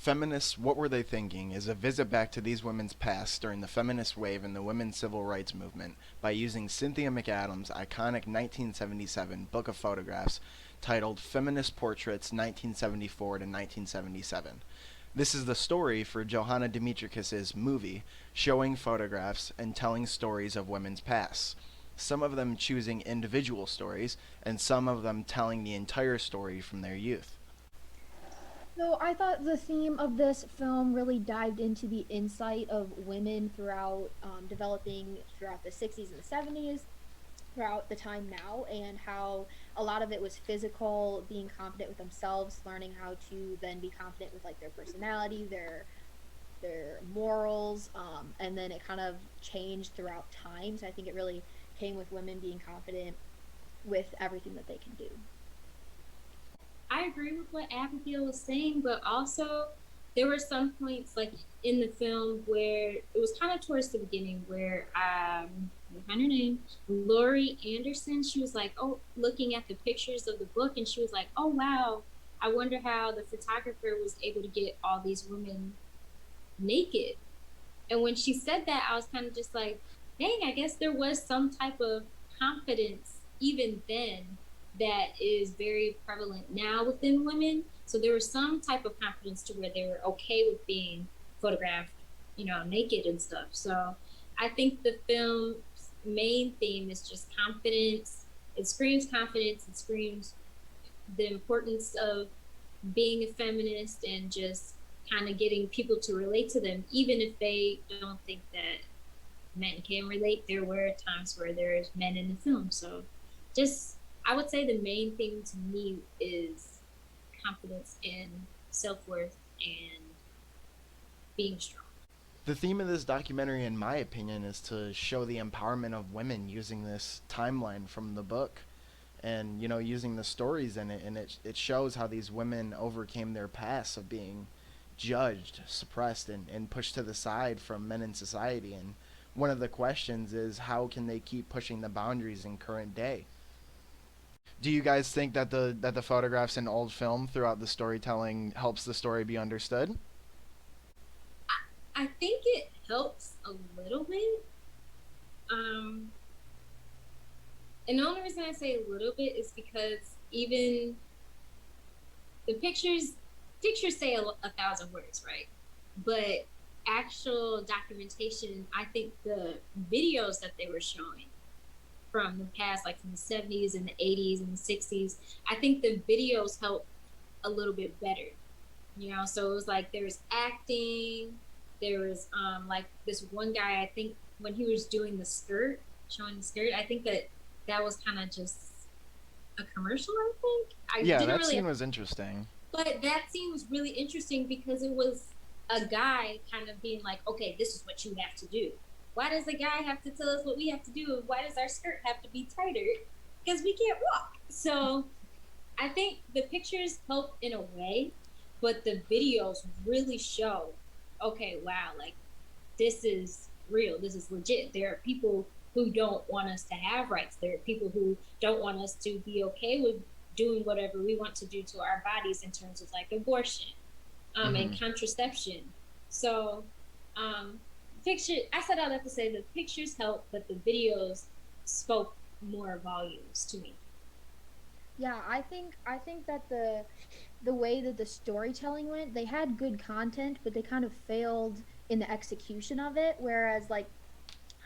Feminists, What Were They Thinking is a visit back to these women's past during the feminist wave and the women's civil rights movement by using Cynthia McAdams' iconic 1977 book of photographs titled Feminist Portraits 1974 to 1977. This is the story for Johanna Dimitrikis' movie, showing photographs and telling stories of women's pasts. Some of them choosing individual stories, and some of them telling the entire story from their youth. So I thought the theme of this film really dived into the insight of women throughout developing throughout the 60s and the 70s, throughout the time now, and how a lot of it was physical, being confident with themselves, learning how to then be confident with like their personality, their morals, and then it kind of changed throughout time. So I think it really came with women being confident with everything that they can do. I agree with what Abigail was saying, but also there were some points like in the film where it was kind of towards the beginning where I find her name, Laurie Anderson. She was like, oh, looking at the pictures of the book, and she was like, oh wow, I wonder how the photographer was able to get all these women naked. And when she said that, I was kind of just like, dang, I guess there was some type of confidence even then that is very prevalent now within women. So there was some type of confidence to where they were okay with being photographed, naked and stuff. So I think the film's main theme is just confidence. It screams confidence. It screams the importance of being a feminist and just kind of getting people to relate to them, even if they don't think that men can relate. There were times where there's men in the film. So just, I would say the main thing to me is confidence and self-worth and being strong. The theme of this documentary, in my opinion, is to show the empowerment of women using this timeline from the book and, using the stories in it. And it shows how these women overcame their past of being judged, suppressed, and pushed to the side from men in society. And one of the questions is how can they keep pushing the boundaries in current day? Do you guys think that the photographs in old film throughout the storytelling helps the story be understood? I think it helps a little bit. Um, and the only reason I say a little bit is because even the pictures say a thousand words, right? But actual documentation, I think the videos that they were showing from the past, like from the 70s and the 80s and the 60s, I think the videos help a little bit better. So it was like there was acting, there was like this one guy, I think when he was doing the skirt, showing the skirt, I think that was kind of just a commercial, I think. I Yeah, didn't that really, scene was interesting. but that scene was really interesting because it was a guy kind of being like, okay, this is what you have to do. Why does the guy have to tell us what we have to do? And why does our skirt have to be tighter? Because we can't walk. So I think the pictures help in a way, but the videos really show, okay, wow, like this is real. This is legit. There are people who don't want us to have rights. There are people who don't want us to be okay with doing whatever we want to do to our bodies in terms of like abortion, Hmm. and contraception. So, picture. I said all that to say the pictures help, but the videos spoke more volumes to me. Yeah, I think that the way that the storytelling went, they had good content, but they kind of failed in the execution of it. Whereas like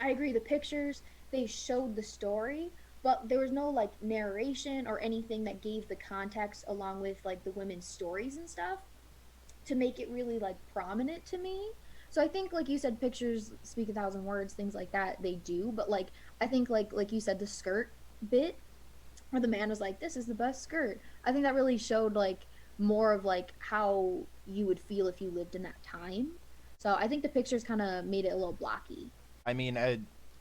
I agree, the pictures they showed the story, but there was no like narration or anything that gave the context along with like the women's stories and stuff to make it really like prominent to me. So I think like you said, pictures speak a thousand words, things like that they do, but like I think like you said, the skirt bit where the man was like, "This is the best skirt." I think that really showed like more of like how you would feel if you lived in that time. So I think the pictures kind of made it a little blocky. I mean,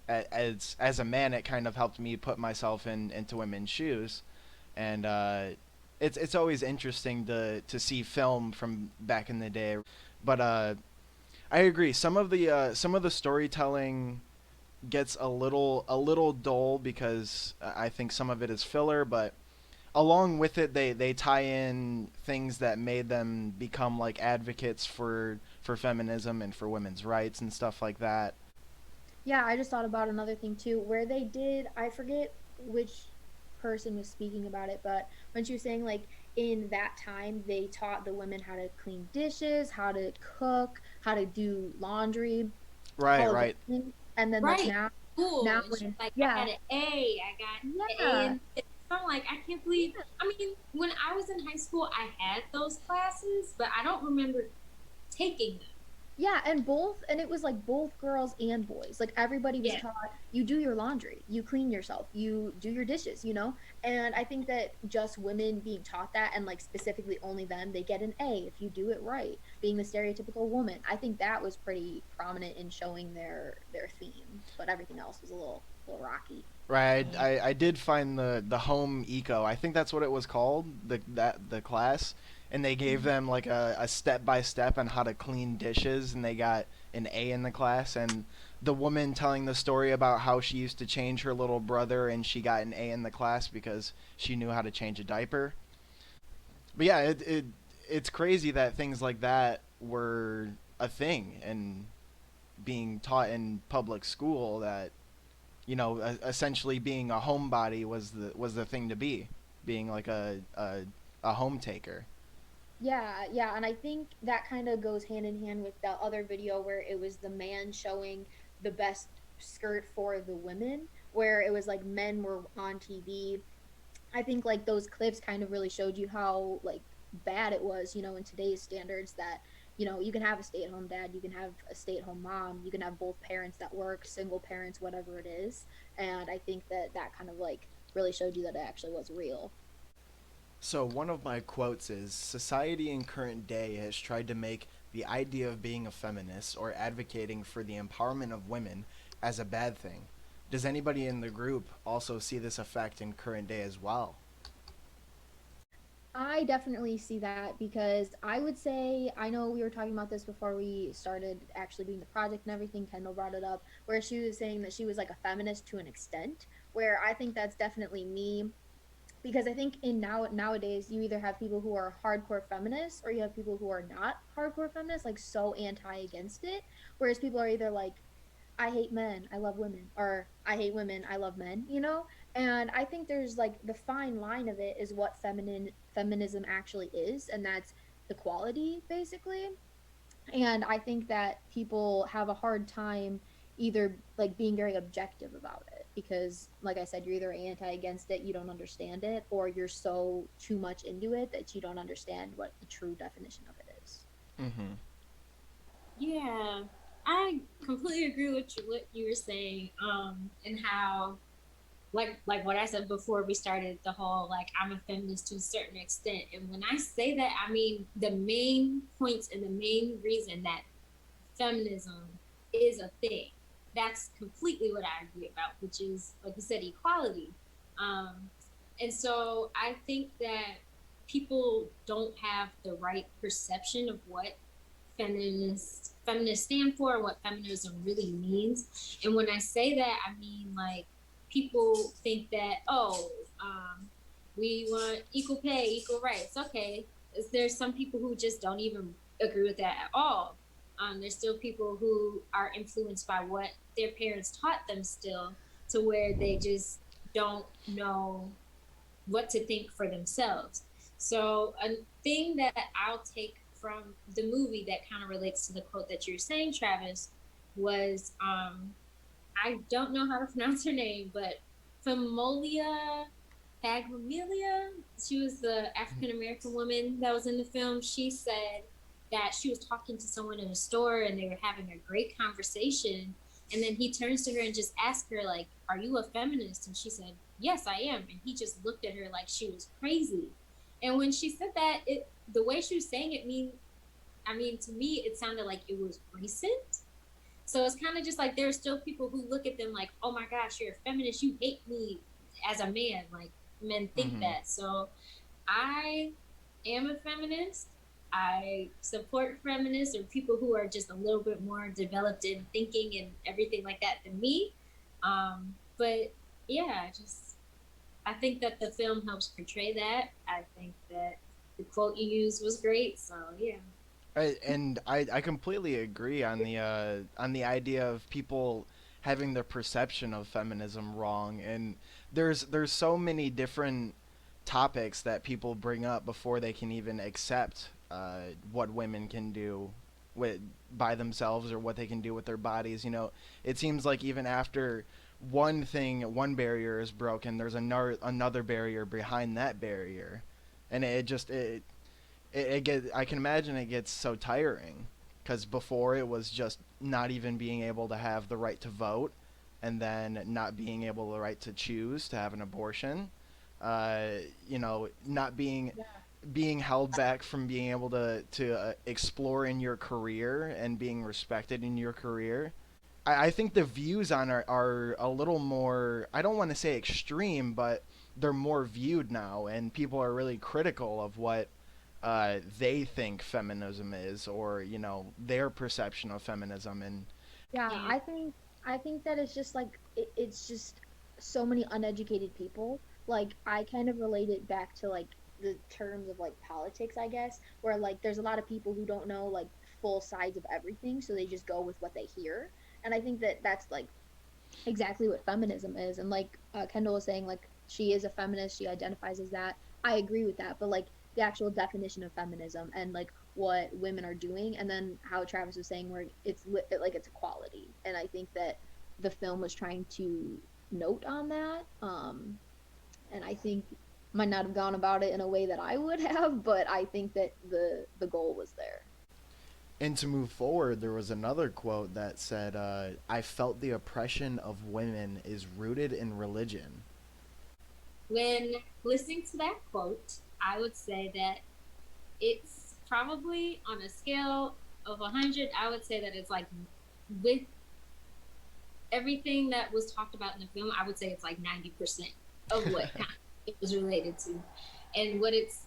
as a man, it kind of helped me put myself into women's shoes, and it's always interesting to see film from back in the day. But I agree. Some of the storytelling gets a little dull because I think some of it is filler, but along with it, they tie in things that made them become like advocates for feminism and for women's rights and stuff like that. Yeah, I just thought about another thing too, where they did, I forget which person was speaking about it, but when she was saying like in that time they taught the women how to clean dishes, how to cook, how to do laundry, Right, all of those right. things. And then like Right. Cool. now And she's when like, I yeah, got an A. I got an A yeah, in this. So I'm like, I can't believe. I mean, when I was in high school, I had those classes, but I don't remember taking them. yeah, and both, and it was like both girls and boys. Like everybody was Yeah. taught, you do your laundry, you clean yourself, you do your dishes, you know? And I think that just women being taught that, and like specifically only them, they get an A if you do it right, being the stereotypical woman. I think that was pretty prominent in showing their theme, but everything else was a little rocky. Right. I did find the home eco. I think that's what it was called. The class, and they gave Mhm. them like a step by step on how to clean dishes, and they got an A in the class. And the woman telling the story about how she used to change her little brother, and she got an A in the class because she knew how to change a diaper. But yeah, it's crazy that things like that were a thing and being taught in public school, that essentially being a homebody was the thing to be, being like a home taker. Yeah, yeah, and I think that kind of goes hand in hand with the other video where it was the man showing the best skirt for the women, where it was like men were on TV. I think like those clips kind of really showed you how like bad it was, in today's standards, that you can have a stay-at-home dad, you can have a stay-at-home mom, you can have both parents that work, single parents, whatever it is. And I think that that kind of like really showed you that it actually was real. So one of my quotes is, society in current day has tried to make the idea of being a feminist or advocating for the empowerment of women as a bad thing. Does anybody in the group also see this effect in current day as well? I definitely see that because I would say, I know we were talking about this before we started actually doing the project and everything. Kendyll brought it up, where she was saying that she was like a feminist to an extent, where I think that's definitely me, because I think in nowadays you either have people who are hardcore feminists or you have people who are not hardcore feminists, like so anti against it. Whereas people are either like, I hate men, I love women, or I hate women, I love men, you know? And I think there's like the fine line of it is what feminism actually is, and that's equality basically. And I think that people have a hard time either like being very objective about it, because like I said, you're either anti against it, you don't understand it, or you're so too much into it that you don't understand what the true definition of it is. Mm-hmm. Yeah. I completely agree with what you were saying. And how like what I said before we started the whole like I'm a feminist to a certain extent. And when I say that, I mean the main points and the main reason that feminism is a thing. That's completely what I agree about, which is like you said, equality. Um, and so I think that people don't have the right perception of what feminists stand for and what feminism really means. And when I say that, I mean like people think that we want equal pay, equal rights. Okay, there's some people who just don't even agree with that at all. There's still people who are influenced by what their parents taught them still, to where they just don't know what to think for themselves. So a thing that I'll take from the movie that kind of relates to the quote that you're saying, Travis, was I don't know how to pronounce her name, but Famolia Pagmamilia. She was the African American woman that was in the film. She said that she was talking to someone in a store and they were having a great conversation. And then he turns to her and just asks her, like, "Are you a feminist?" And she said, "Yes, I am." And he just looked at her like she was crazy. And when she said that, the way she was saying it I mean, to me, it sounded like it was recent. So it's kind of just like there are still people who look at them like, "Oh my gosh, you're a feminist. You hate me as a man." Like men think Mm-hmm. that. So I am a feminist. I support feminists or people who are just a little bit more developed in thinking and everything like that than me. But yeah, just I think that the film helps portray that. I think that the quote you used was great. So yeah. And I completely agree on the idea of people having their perception of feminism wrong. And there's so many different topics that people bring up before they can even accept what women can do with by themselves, or what they can do with their bodies. You know, it seems like even after one barrier is broken, there's another barrier behind that barrier, and I can imagine it gets so tiring, because before it was just not even being able to have the right to vote, and then not being able the right to choose to have an abortion, you know, not being held back from being able to explore in your career and being respected in your career. I think the views on are a little more, I don't want to say extreme, but they're more viewed now, and people are really critical of what they think feminism is, or you know, their perception of feminism. And Yeah, Yeah. I think that it's just like it's just so many uneducated people. Like I kind of relate it back to like the terms of like politics, I guess, where like there's a lot of people who don't know like full sides of everything, so they just go with what they hear. And I think that that's like exactly what feminism is. And like Kendall was saying, like she is a feminist, she identifies as that. I agree with that, but like the actual definition of feminism and like what women are doing, and then how Travis was saying where like it's equality. And I think that the film was trying to note on that. And I think might not have gone about it in a way that I would have, but I think that the goal was there. to move forward, there was another quote that said, "I felt the oppression of women is rooted in religion." When listening to that quote, I would say that it's probably on a scale of 100, I would say that it's like with everything that was talked about in the film, I would say it's like 90% of what it was related to and what it's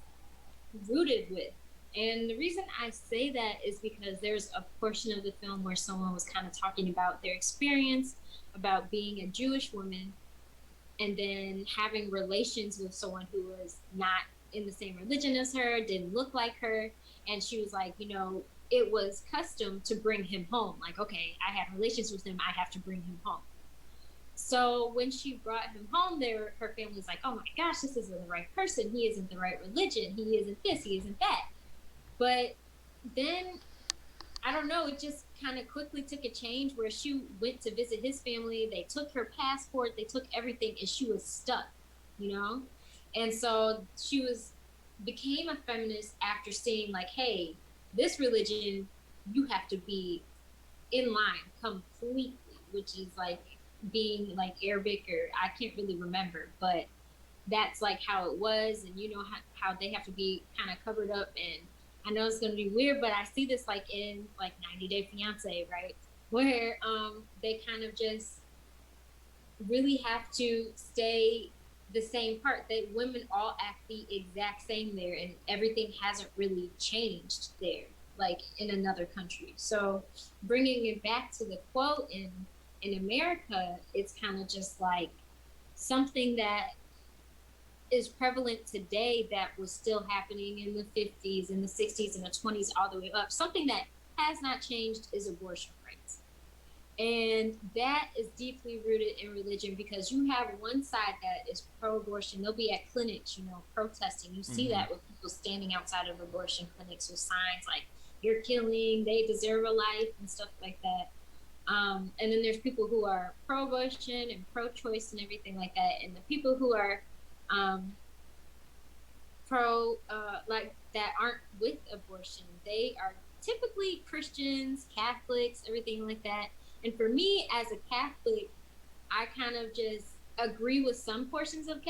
rooted with. And the reason I say that is because there's a portion of the film where someone was kind of talking about their experience about being a Jewish woman and then having relations with someone who was not in the same religion as her, didn't look like her. And she was like, you know, it was custom to bring him home. Like, okay, I had relations with him, I have to bring him home. So when she brought him home, her family was like, oh my gosh, this isn't the right person. He isn't the right religion. He isn't this, he isn't that. But then I don't know, it just kind of quickly took a change where she went to visit his family. They took her passport, they took everything, and she was stuck, you know? And so she became a feminist after seeing, like, hey, this religion, you have to be in line completely, which is like being like Arabic, or I can't really remember, but that's like how it was. And you know how they have to be kind of covered up. And I know it's going to be weird, but I see this like in like 90 Day Fiance, right? Where they kind of just really have to stay the same part, that women all act the exact same there, and everything hasn't really changed there like in another country. So bringing it back to the quote, in America, it's kind of just like something that is prevalent today that was still happening in the 50s and the 60s and the 20s all the way up. Something that has not changed is abortion rights. And that is deeply rooted in religion, because you have one side that is pro-abortion. They'll be at clinics, you know, protesting. You see Mm-hmm. that with people standing outside of abortion clinics with signs like, you're killing, they deserve a life, and stuff like that. And then there's people who are pro-abortion and pro-choice and everything like that. And the people who are um, like that aren't with abortion, they are typically Christians, Catholics, everything like that. And for me as a Catholic, I kind of just agree with some portions of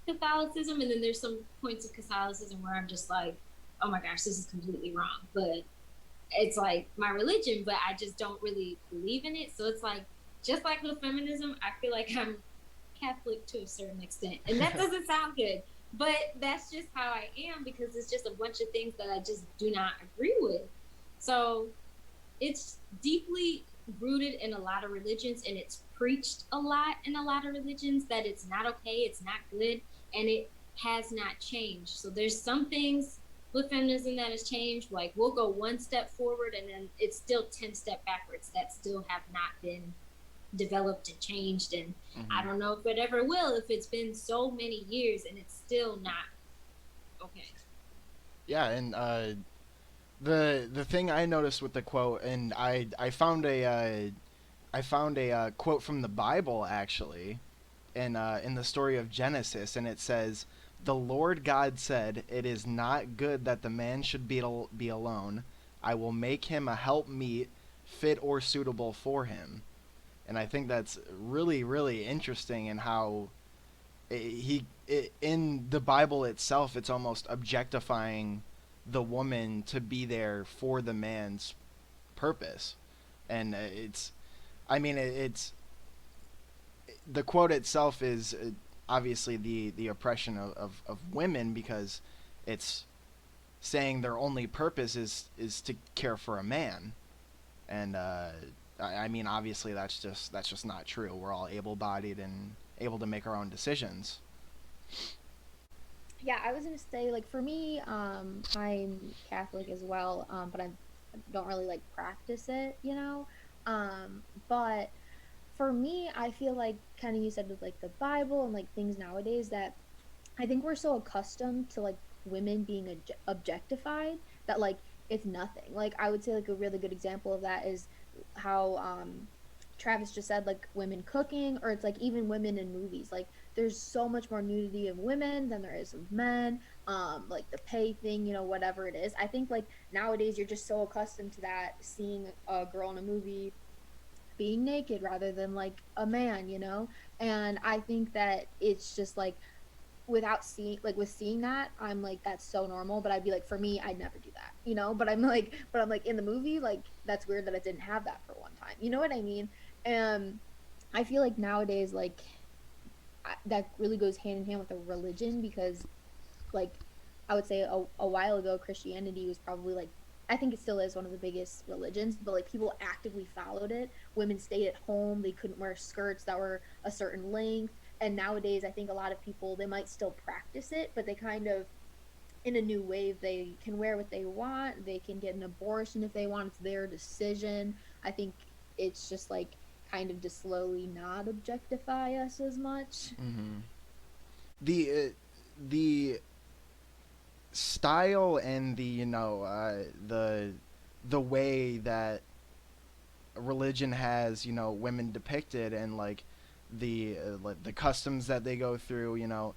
Catholicism, and then there's some points of Catholicism where I'm just like, oh my gosh, this is completely wrong. But it's like my religion, but I just don't really believe in it. So it's like, just like with feminism, I feel like I'm Catholic to a certain extent. And that doesn't sound good, but that's just how I am, because it's just a bunch of things that I just do not agree with. So it's deeply rooted in a lot of religions, and it's preached a lot in a lot of religions that it's not okay, it's not good. and it has not changed. So there's some things with feminism that has changed. Like we'll go one step forward and then it's still 10 step backwards that still have not been developed and changed. And I Hmm. don't know if it ever will, if it's been so many years and it's still not okay. Yeah, and the thing I noticed with the quote, and I found a quote from the Bible actually, in the story of Genesis, and it says, "The Lord God said, it is not good that the man should be alone. I will make him a helpmeet, fit or suitable for him." And I think that's really really interesting in how in the Bible itself, it's almost objectifying the woman to be there for the man's purpose, and it's I mean it's the quote itself is obviously the oppression of women, because it's saying their only purpose is to care for a man, and I mean obviously that's just not true. We're all able-bodied and able to make our own decisions. Yeah, I was gonna say, like, for me, I'm Catholic as well, but I don't really like practice it, you know. But for me, I feel like kind of you said with like the Bible and like things nowadays that I think we're so accustomed to like women being objectified that like it's nothing. Like I would say like a really good example of that is how Travis just said like women cooking, or it's like even women in movies. Like there's so much more nudity of women than there is of men. Like the pay thing, you know, whatever it is. I think like nowadays you're just so accustomed to that, seeing a girl in a movie being naked rather than like a man, you know? And I think that it's just like without seeing like with seeing that, I'm like that's so normal, but I'd be like for me I'd never do that, you know? But I'm like in the movie, like that's weird that it didn't have that for one time. You know what I mean? And I feel like nowadays like that really goes hand in hand with a religion because like I would say a while ago Christianity was probably like I think it still is one of the biggest religions, but like people actively followed it. Women stayed at home, they couldn't wear skirts that were a certain length. And nowadays I think a lot of people they might still practice it, but they kind of in a new wave they can wear what they want, they can get an abortion if they want, it's their decision. I think it's just like kind of to slowly not objectify us as much. Hmm. The style and the way that religion has women depicted, and like the customs that they go through,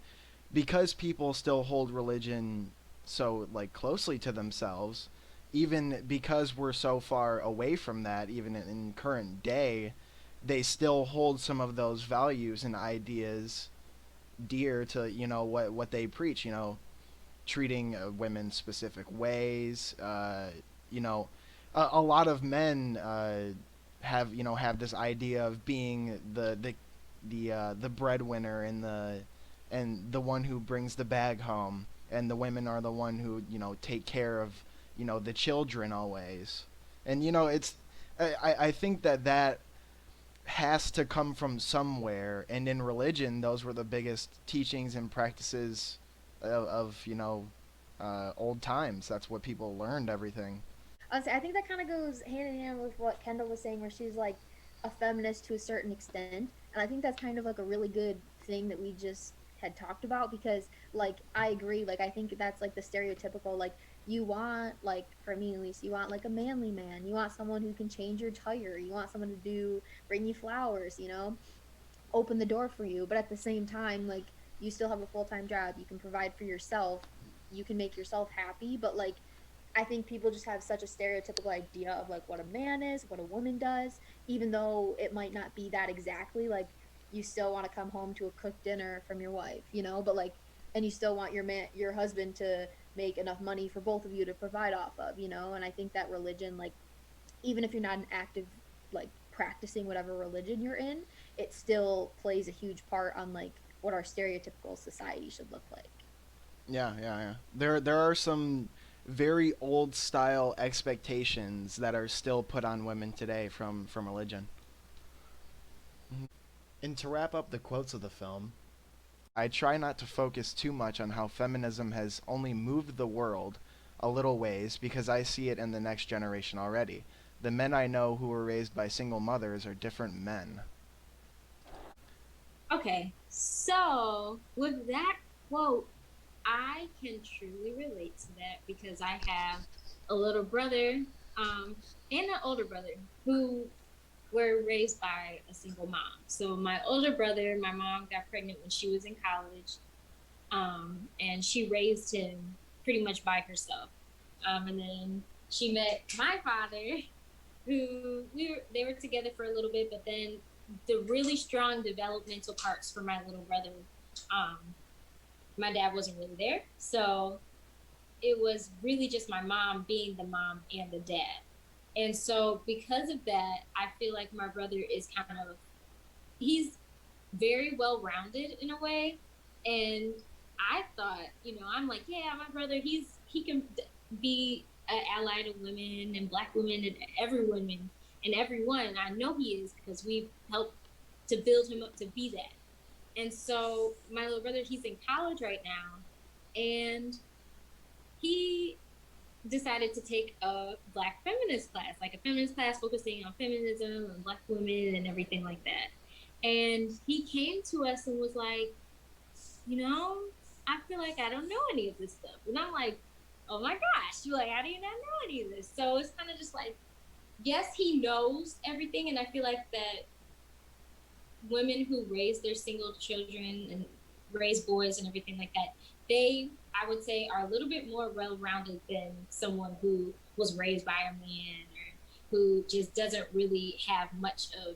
because people still hold religion so like closely to themselves, even because we're so far away from that, even in current day, they still hold some of those values and ideas dear to what they preach, treating women specific ways. You know, a lot of men have this idea of being the breadwinner and the one who brings the bag home, and the women are the one who take care of the children always. And it's I think that has to come from somewhere, and in religion those were the biggest teachings and practices of old times. That's what people learned everything. Honestly, I think that kind of goes hand in hand with what Kendall was saying, where she's like a feminist to a certain extent, and I think that's kind of like a really good thing that we just had talked about because, like, I agree. Like, I think that's like the stereotypical, like, you want, like, for me at least, you want like a manly man. You want someone who can change your tire. You want someone to bring you flowers. You know, open the door for you. But at the same time, like, you still have a full time job. You can provide for yourself. You can make yourself happy, but like I think people just have such a stereotypical idea of like what a man is, what a woman does, even though it might not be that exactly. Like you still want to come home to a cooked dinner from your wife, you know, but like and you still want your husband to make enough money for both of you to provide off of, you know? And I think that religion like even if you're not an active like practicing whatever religion you're in, it still plays a huge part on like what our stereotypical society should look like. Yeah. There are some very old style expectations that are still put on women today from religion. Mhm. And to wrap up the quotes of the film, I try not to focus too much on how feminism has only moved the world a little ways because I see it in the next generation already. The men I know who were raised by single mothers are different men. Okay, so with that quote, I can truly relate to that because I have a little brother and an older brother who were raised by a single mom. So my older brother, my mom got pregnant when she was in college, and she raised him pretty much by herself. And then she met my father, who they were together for a little bit, but then the really strong developmental parts for my little brother, um, my dad wasn't really there, so it was really just my mom being the mom and the dad. And so because of that, I feel like my brother is kind of he's very well rounded in a way. And I thought, I'm like, yeah, my brother, he can be an ally to women and black women and every woman and everyone. I know he is because we've helped to build him up to be that. And so my little brother, he's in college right now, and he decided to take a black feminist class, like a feminist class focusing on feminism and black women and everything like that. And he came to us and was like, you know, I feel like I don't know any of this stuff. And I'm like, oh my gosh, you're like, how do you not know any of this? So it's kind of just like, yes, he knows everything. And I feel like that women who raise their single children and raise boys and everything like that, they, I would say, are a little bit more well-rounded than someone who was raised by a man or who just doesn't really have much of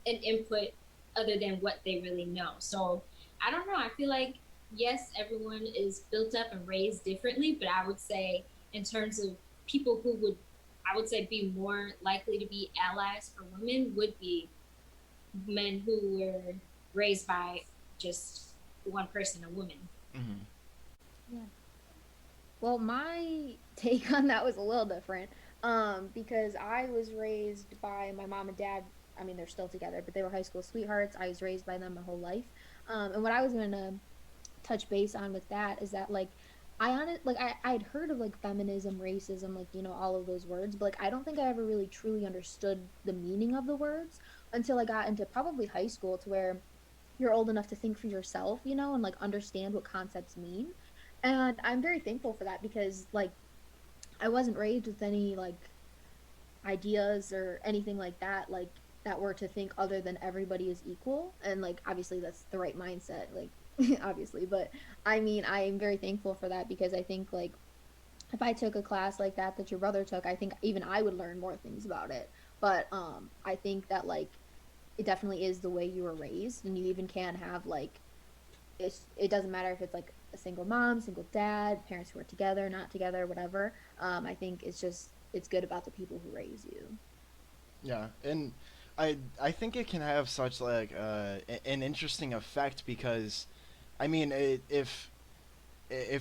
an input other than what they really know. So I don't know. I feel like, yes, everyone is built up and raised differently, but I would say in terms of people who would, I would say, be more likely to be allies for women would be men who were raised by just one person, a woman. Mm-hmm. Yeah. Well, my take on that was a little different. Because I was raised by my mom and dad. I mean, they're still together, but they were high school sweethearts. I was raised by them my whole life. And what I was gonna touch base on with that is that like I'd heard of like feminism, racism, like all of those words, but like I don't think I ever really truly understood the meaning of the words until I got into probably high school, to where you're old enough to think for yourself, and like understand what concepts mean. And I'm very thankful for that because like I wasn't raised with any like ideas or anything like that, that were to think other than everybody is equal. And like obviously that's the right mindset, like obviously, but I mean I am very thankful for that because I think like if I took a class like that your brother took, I think even I would learn more things about it. But I think that like it definitely is the way you were raised, and you even can have like it doesn't matter if it's like a single mom, single dad, parents who are together, not together, whatever. I think it's good about the people who raise you. Yeah, and I think it can have such like an interesting effect because, I mean, if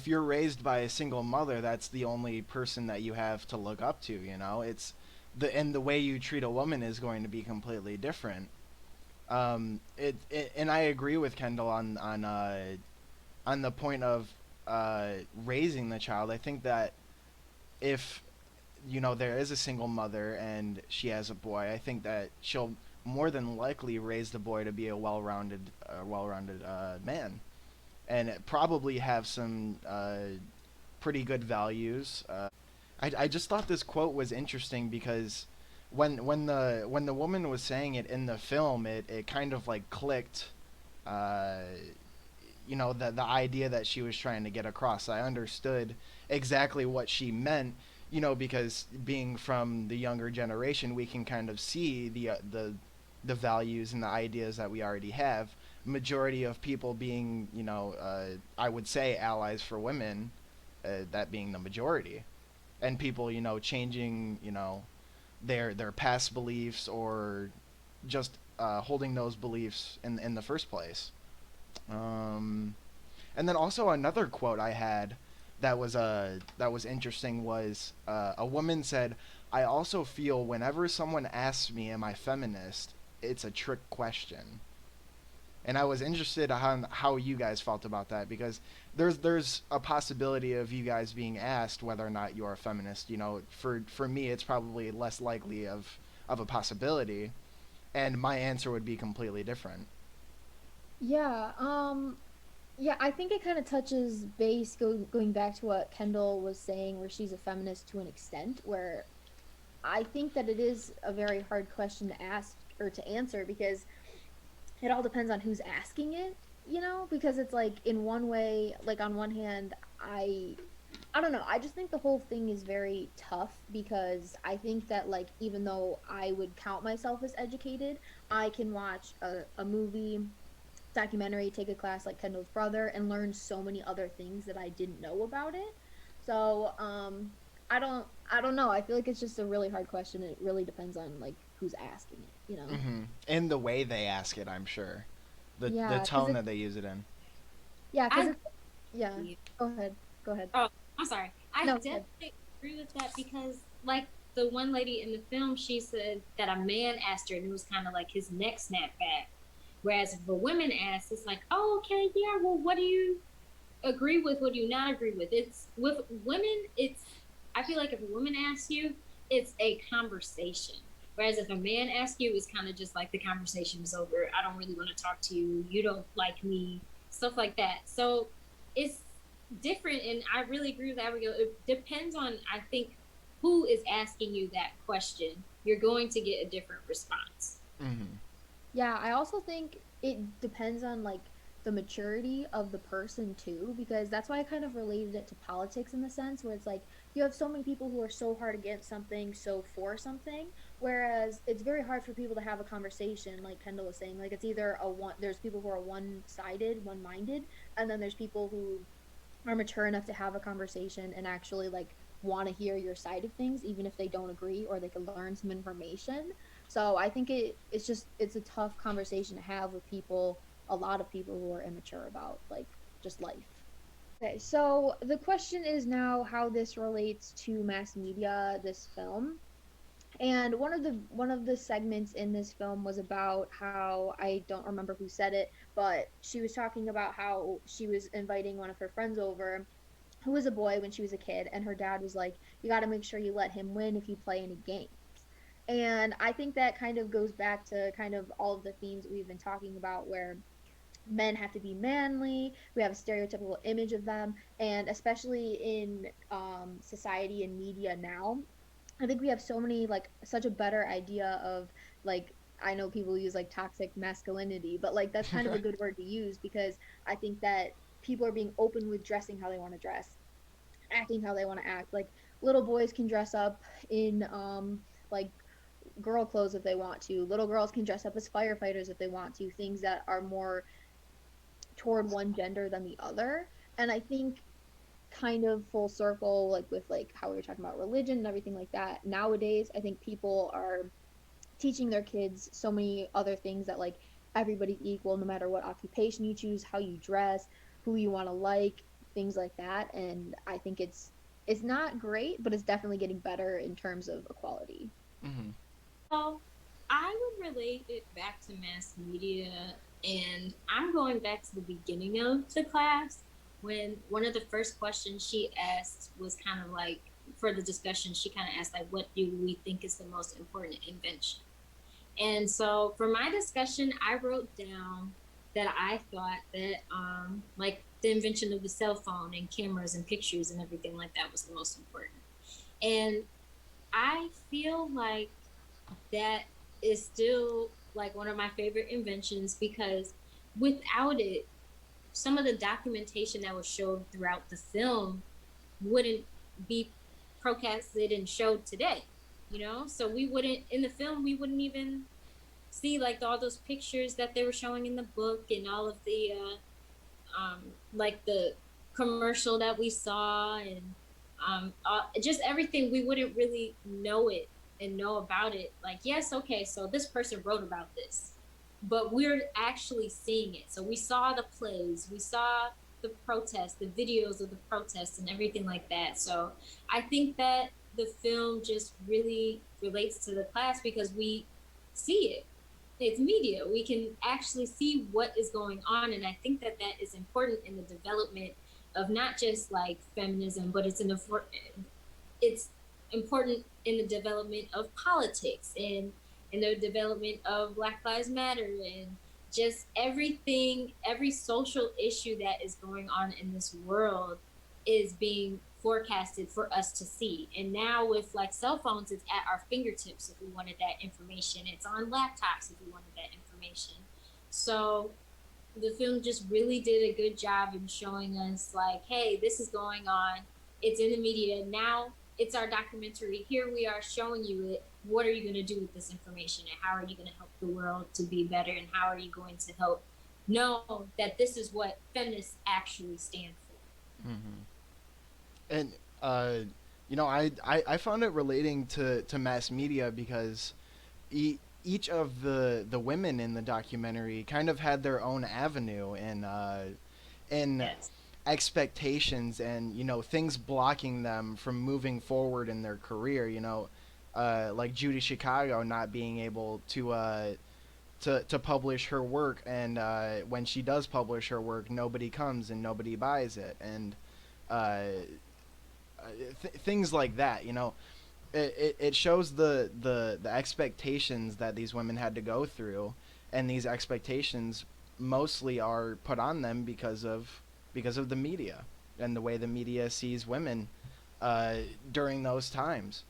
you're raised by a single mother, that's the only person that you have to look up to. It's the way you treat a woman is going to be completely different. And I agree with Kendall on the point of raising the child. I think that if there is a single mother and she has a boy, I think that she'll more than likely raise the boy to be a well-rounded man, and probably have some pretty good values. I just thought this quote was interesting because when the woman was saying it in the film, it kind of like clicked. Uh, the idea that she was trying to get across. I understood exactly what she meant. Because being from the younger generation, we can kind of see the values and the ideas that we already have. Majority of people being, I would say allies for women, that being the majority, and people, changing, their past beliefs or just holding those beliefs in the first place. Um, and then also another quote I had that was interesting was a woman said, "I also feel whenever someone asks me, am I feminist? It's a trick question." And I was interested on how you guys felt about that, because there's a possibility of you guys being asked whether or not you're a feminist. You know, for me, it's probably less likely of a possibility, and my answer would be completely different. Yeah, yeah, I think it kind of touches base going back to what Kendall was saying, where she's a feminist to an extent, where I think that it is a very hard question to ask or to answer because it all depends on who's asking it, you know? Because it's like in one way, like on one hand, I don't know. I just think the whole thing is very tough because I think that like even though I would count myself as educated, I can watch a movie documentary, take a class like Kendall's brother, and learn so many other things that I didn't know about it. So, I don't know. I feel like it's just a really hard question. It really depends on like who's asking it, you know? And the way they ask it, I'm sure, the Yeah, because tone it, that they use it in. yeah, because I it's, yeah. Go ahead. Go ahead. Oh, I'm sorry. I No, go ahead. definitely agree with that because, like, the one lady in the film, she said that a man asked her and it was kind of like his neck snapped back. Whereas if a woman asks, it's like, oh, okay, yeah, well, what do you agree with? What do you not agree with? It's with women, it's, I feel like if a woman asks you, it's a conversation. Whereas if a man asks you, it's kind of just like the conversation is over. I don't really want to talk to you. You don't like me, stuff like that. So it's different. And I really agree with Abigail. It depends on, I think, who is asking you that question. You're going to get a different response. Hmm. Yeah, I also think it depends on like the maturity of the person too, because that's why I kind of related it to politics in the sense where it's like you have so many people who are so hard against something, so for something, whereas it's very hard for people to have a conversation, like Kendall was saying. Like it's either a one, there's people who are one-sided, one-minded, and then there's people who are mature enough to have a conversation and actually like want to hear your side of things even if they don't agree or they can learn some information. So I think it's just it's a tough conversation to have with people, a lot of people who are immature about like just life. Okay, so the question is now how this relates to mass media, this film. And one of the segments in this film was about how I don't remember who said it, but she was talking about how she was inviting one of her friends over who was a boy when she was a kid, and her dad was like, "You got to make sure you let him win if you play any games." And I think that kind of goes back to kind of all of the themes that we've been talking about, where men have to be manly. We have a stereotypical image of them, and especially in society and media now, I think we have so many like such a better idea of like I know people use like toxic masculinity, but like that's kind of a good word to use because I think that people are being open with dressing how they want to dress, acting how they want to act. Like little boys can dress up in like girl clothes if they want to. Little girls can dress up as firefighters if they want to. Things that are more toward one gender than the other. And I think kind of full circle like with like how we were talking about religion and everything like that. Nowadays, I think people are teaching their kids so many other things that like everybody's equal no matter what occupation you choose, how you dress, who you want to like, things like that. And I think it's not great, but it's definitely getting better in terms of equality. Hmm. So I would relate it back to mass media, and I'm going back to the beginning of the class when one of the first questions she asked was kind of like for the discussion, she kind of asked like, "What do we think is the most important invention?" And so for my discussion, I wrote down that I thought that like the invention of the cell phone and cameras and pictures and everything like that was the most important. And I feel like that is still like one of my favorite inventions because without it, some of the documentation that was showed throughout the film wouldn't be procasted and showed today, you know? So we wouldn't, in the film, we wouldn't even see like all those pictures that they were showing in the book and all of the, like the commercial that we saw and just everything. We wouldn't really know it and know about it. Like, yes, okay, so this person wrote about this, but we're actually seeing it. So we saw the plays, we saw the protests, the videos of the protests, and everything like that. So I think that the film just really relates to the class because we see it. it's media. We can actually see what is going on, and I think that that is important in the development of not just like feminism, but it's important in the development of politics and in the development of Black Lives Matter and just everything, every social issue that is going on in this world is being forecasted for us to see. And now with like cell phones, it's at our fingertips if we wanted that information. It's on laptops if we wanted that information. So the film just really did a good job in showing us like, hey, this is going on. It's in the media now. It's our documentary. Here we are showing you it. What are you going to do with this information, and how are you going to help the world to be better, and how are you going to help know that this is what feminists actually stand for? Hmm. And you know, I found it relating to mass media because each of the women in the documentary kind of had their own avenue and Yes. expectations and you know things blocking them from moving forward in their career. You know, like Judy Chicago not being able to publish her work, and when she does publish her work, nobody comes and nobody buys it, and uh, things like that. You know, it shows the expectations that these women had to go through, and these expectations mostly are put on them because of the media and the way the media sees women uh, during those times.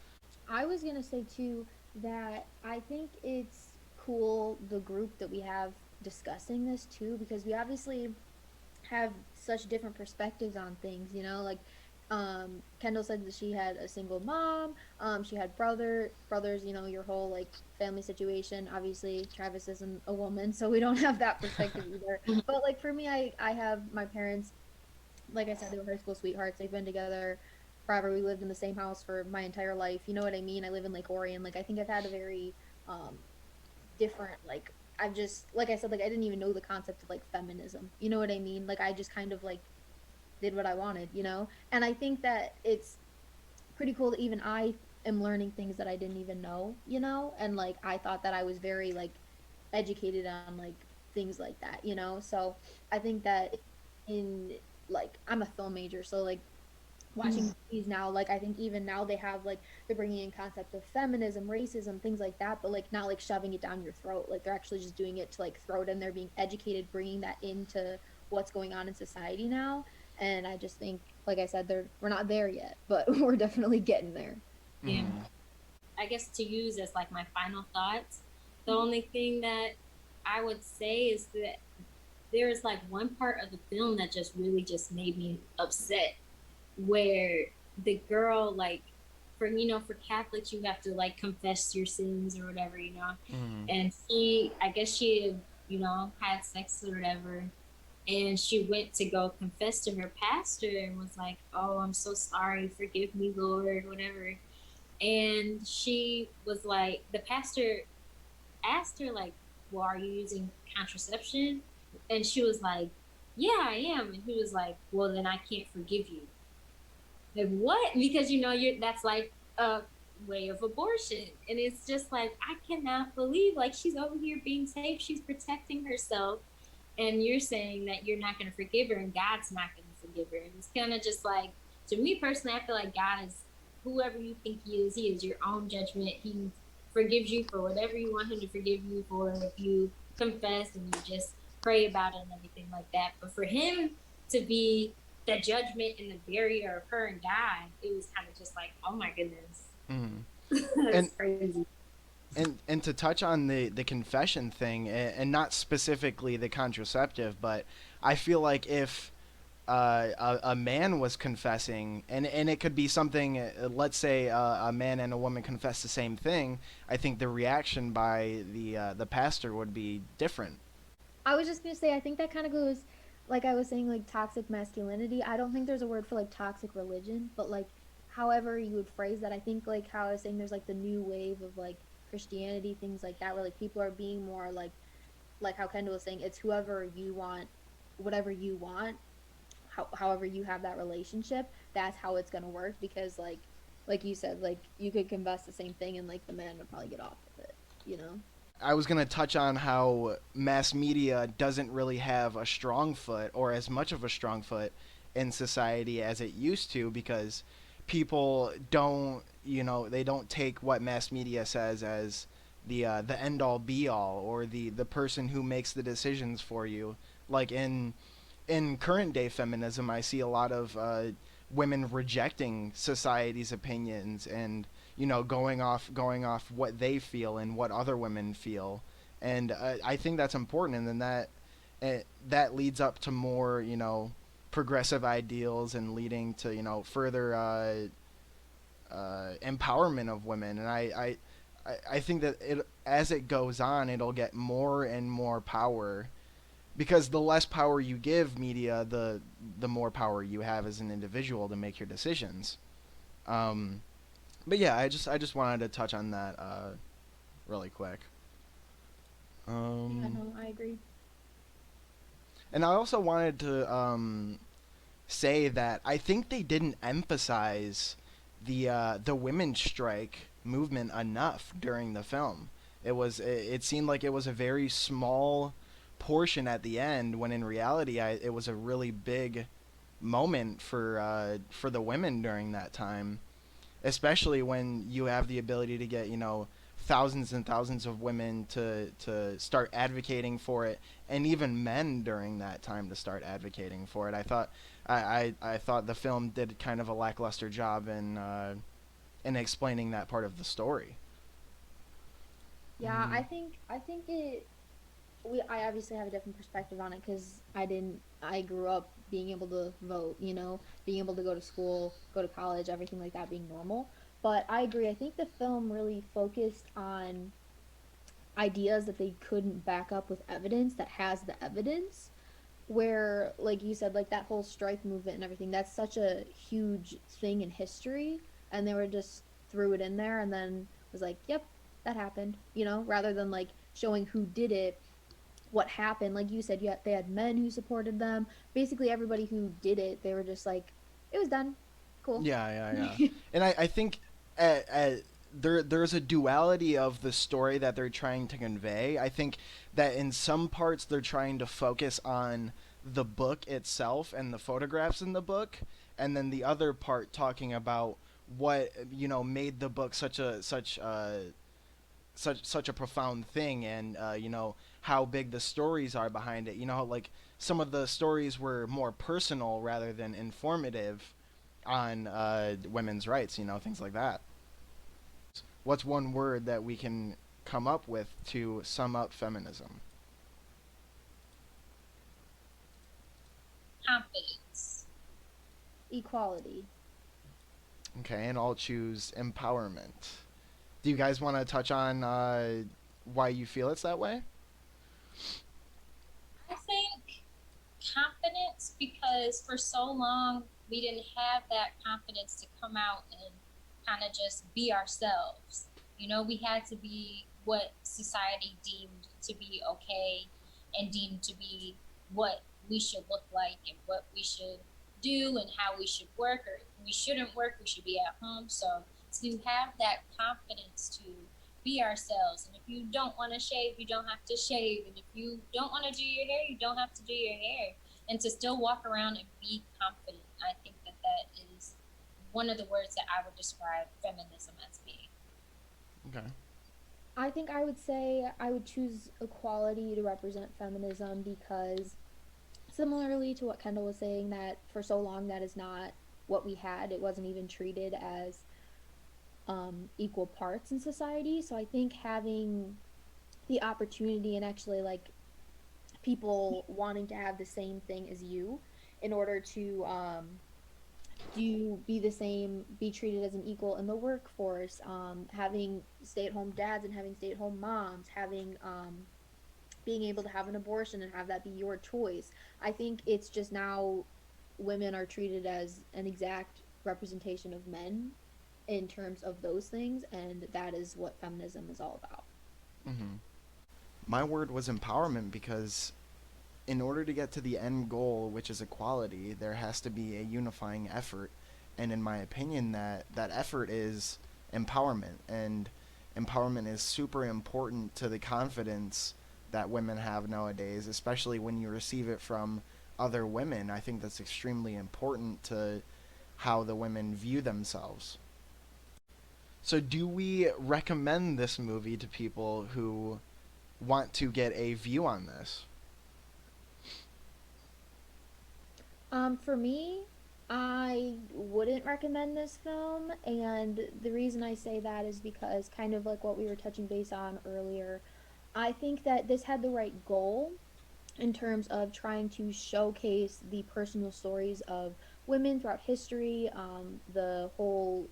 I was gonna say too that I think it's cool the group that we have discussing this too, because we obviously have such different perspectives on things, you know, like Kendall said that she had a single mom, she had brothers, you know, your whole like family situation. Obviously Travis isn't a woman, so we don't have that perspective either. But like for me, I have my parents, like I said, they were high school sweethearts. They've been together forever. We lived in the same house for my entire life. You know what I mean? I live in Lake Orion. Like I think I've had a very different like I've just like I said, like I didn't even know the concept of like feminism. You know what I mean? Like I just kind of like did what I wanted, you know? And I think that it's pretty cool that even I am learning things that I didn't even know, you know? And like I thought that I was very like educated on like things like that, you know? So I think that in like I'm a film major, so like watching these now, like I think even now they have like they're bringing in concepts of feminism, racism, things like that, but like not like shoving it down your throat. Like they're actually just doing it to like throw it in there, being educated, bringing that into what's going on in society now. And I just think, like I said, we're not there yet, but we're definitely getting there. Yeah. Hmm. I guess to use as like my final thoughts, the only thing that I would say is that there is like one part of the film that just really just made me upset, where the girl like, for for Catholics you have to like confess your sins or whatever, Hmm. and she, I guess she had, had sex or whatever, and she went to go confess to her pastor and was like, oh, I'm so sorry, forgive me, Lord, whatever. And she was like, the pastor asked her like, well, are you using contraception? And she was like, yeah, I am. And he was like, well, then I can't forgive you. Like, what? Because you're that's like a way of abortion. And it's just like, I cannot believe, like, she's over here being safe, she's protecting herself, and you're saying that you're not going to forgive her and God's not going to forgive her. And it's kind of just like, to me personally, I feel like God is whoever you think he is your own judgment. He forgives you for whatever you want him to forgive you for, if you confess and you just pray about it and everything like that. But for him to be the judgment and the barrier of her and God, it was kind of just like, oh my goodness. Hmm. That's And crazy. and to touch on the confession thing, and not specifically the contraceptive, but I feel like if a man was confessing, and it could be something, let's say a man and a woman confess the same thing, I think the reaction by the pastor would be different. I was just gonna say, I think that kind of goes, like I was saying, like toxic masculinity. I don't think there's a word for like toxic religion, but like however you would phrase that, I think like how I was saying, there's like the new wave of like Christianity, things like that, where like people are being more like how Kendall was saying, it's whoever you want, whatever you want, however you have that relationship, that's how it's gonna work. Because like you said, like you could confess the same thing, and like the man would probably get off with it, you know. I was going to touch on how mass media doesn't really have a strong foot or as much of a strong foot in society as it used to, because people don't, they don't take what mass media says as the end all be all, or the person who makes the decisions for you. Like in current day feminism, I see a lot of women rejecting society's opinions and going off what they feel and what other women feel, and I think that's important, and then that leads up to more progressive ideals and leading to further empowerment of women, and I think that as it goes on, it'll get more and more power, because the less power you give media, the more power you have as an individual to make your decisions. Um, but yeah, I just wanted to touch on that really quick. Yeah, Um, no, I agree. and I also wanted to say that I think they didn't emphasize the women's strike movement enough during the film. It seemed like it was a very small portion at the end, when in reality it was a really big moment for the women during that time, especially when you have the ability to get thousands and thousands of women to start advocating for it, and even men during that time to start advocating for it. I thought the film did kind of a lackluster job in explaining that part of the story. Yeah, Mm, I think it we I obviously have a different perspective on it because I grew up being able to vote, being able to go to school, go to college, everything like that being normal. But I agree. I think the film really focused on ideas that they couldn't back up with evidence that has the evidence, where like you said, like that whole strike movement and everything, that's such a huge thing in history, and they were just threw it in there and then was like, yep, that happened, rather than like showing who did it, what happened. Like you said, they had men who supported them. Basically, everybody who did it, they were just like, it was done. Cool. yeah, yeah, yeah. And I think there's a duality of the story that they're trying to convey. I think that in some parts they're trying to focus on the book itself and the photographs in the book, and then the other part talking about what made the book such a profound thing, and how big the stories are behind it. Like some of the stories were more personal rather than informative on women's rights, things like that. What's one word that we can come up with to sum up feminism? Confidence. Equality. Okay, and I'll choose empowerment. Do you guys want to touch on why you feel it's that way? I think confidence, because for so long we didn't have that confidence to come out and kind of just be ourselves. We had to be what society deemed to be okay and deemed to be what we should look like and what we should do and how we should work, or if we shouldn't work, we should be at home. So to have that confidence to be ourselves. And if you don't want to shave, you don't have to shave. And if you don't want to do your hair, you don't have to do your hair. And to still walk around and be confident, I think that that is one of the words that I would describe feminism as being. Okay. I think I would say I would choose equality to represent feminism because, similarly to what Kendall was saying, that for so long that is not what we had. It wasn't even treated as equal parts in society. So I think having the opportunity and actually like people wanting to have the same thing as you in order to do be the same, be treated as an equal in the workforce, having stay-at-home dads and having stay-at-home moms, having being able to have an abortion and have that be your choice. I think it's just now women are treated as an exact representation of men in terms of those things, and that is what feminism is all about. Mm-hmm. My word was empowerment, because in order to get to the end goal, which is equality, there has to be a unifying effort, and in my opinion, that effort is empowerment. And empowerment is super important to the confidence that women have nowadays, especially when you receive it from other women. I think that's extremely important to how the women view themselves. So, do we recommend this movie to people who want to get a view on this? For me, I wouldn't recommend this film, and the reason I say that is because, kind of like what we were touching base on earlier, I think that this had the right goal in terms of trying to showcase the personal stories of women throughout history, the whole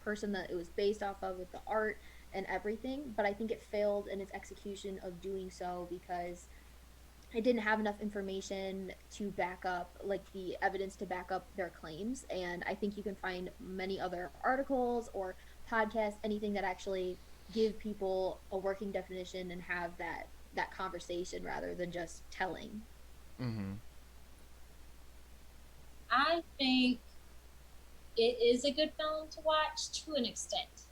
person that it was based off of with the art and everything. But I think it failed in its execution of doing so because it didn't have enough information to back up, like the evidence to back up their claims. And I think you can find many other articles or podcasts, anything that actually give people a working definition and have that conversation rather than just telling. Mm-hmm. I think it is a good film to watch to an extent.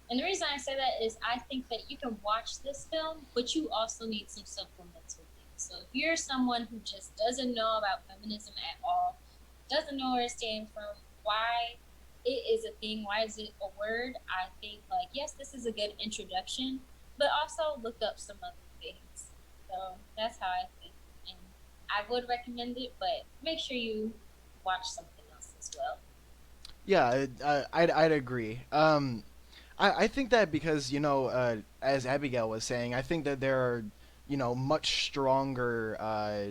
And the reason I say that is I think that you can watch this film, but you also need some supplements with it. So if you're someone who just doesn't know about feminism at all, doesn't know where it stands from, why it is a thing, why is it a word, I think like yes, this is a good introduction, but also look up some other things. So that's how I think. And I would recommend it, but make sure you watch something else as well. Yeah, I'd agree. I think that because, as Abigail was saying, I think that there are, much stronger uh,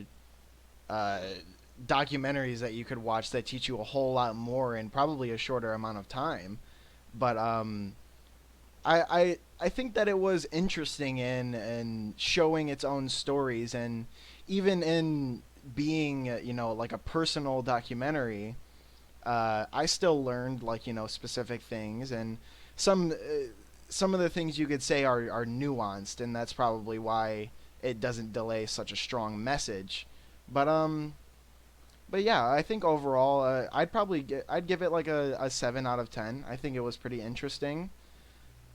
documentaries that you could watch that teach you a whole lot more in probably a shorter amount of time. But I think that it was interesting in showing its own stories, and even in being, like a personal documentary. I still learned, like, specific things, and some uh, some of the things you could say are nuanced, and that's probably why it doesn't delay such a strong message. But yeah, I think overall, I'd give it like a 7 out of 10. I think it was pretty interesting.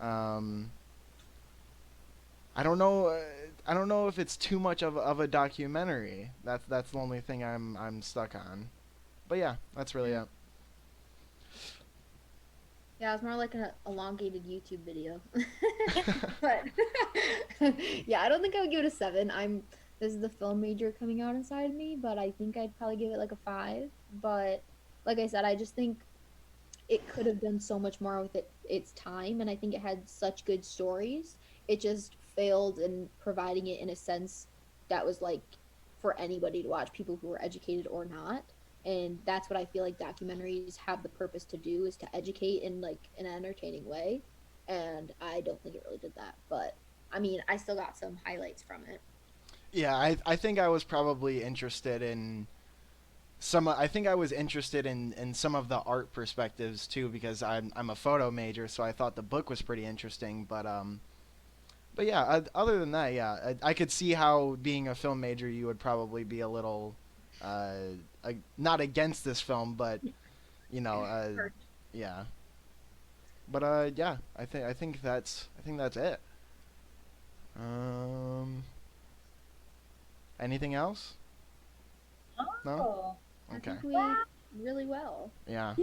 Um, I don't know. I don't know if it's too much of a documentary. That's the only thing I'm stuck on. But yeah, that's really Yeah. it. Yeah, it's more like an elongated YouTube video. But yeah, I don't think I would give it a seven. This is the film major coming out inside me, but I think I'd probably give it like a five. But like I said, I just think it could have done so much more with its time, and I think it had such good stories. It just failed in providing it in a sense that was like for anybody to watch, people who were educated or not. And that's what I feel like documentaries have the purpose to do, is to educate in like an entertaining way. And I don't think it really did that. But I mean, I still got some highlights from it. Yeah, I think I was probably interested in some. I think I was interested in some of the art perspectives too, because I'm a photo major, so I thought the book was pretty interesting. But yeah, other than that, yeah, I could see how being a film major, you would probably be a little, not against this film, but you know, uh, yeah. But yeah, I think that's it. Um, anything else? No. Oh, I Okay. think we really well. Yeah.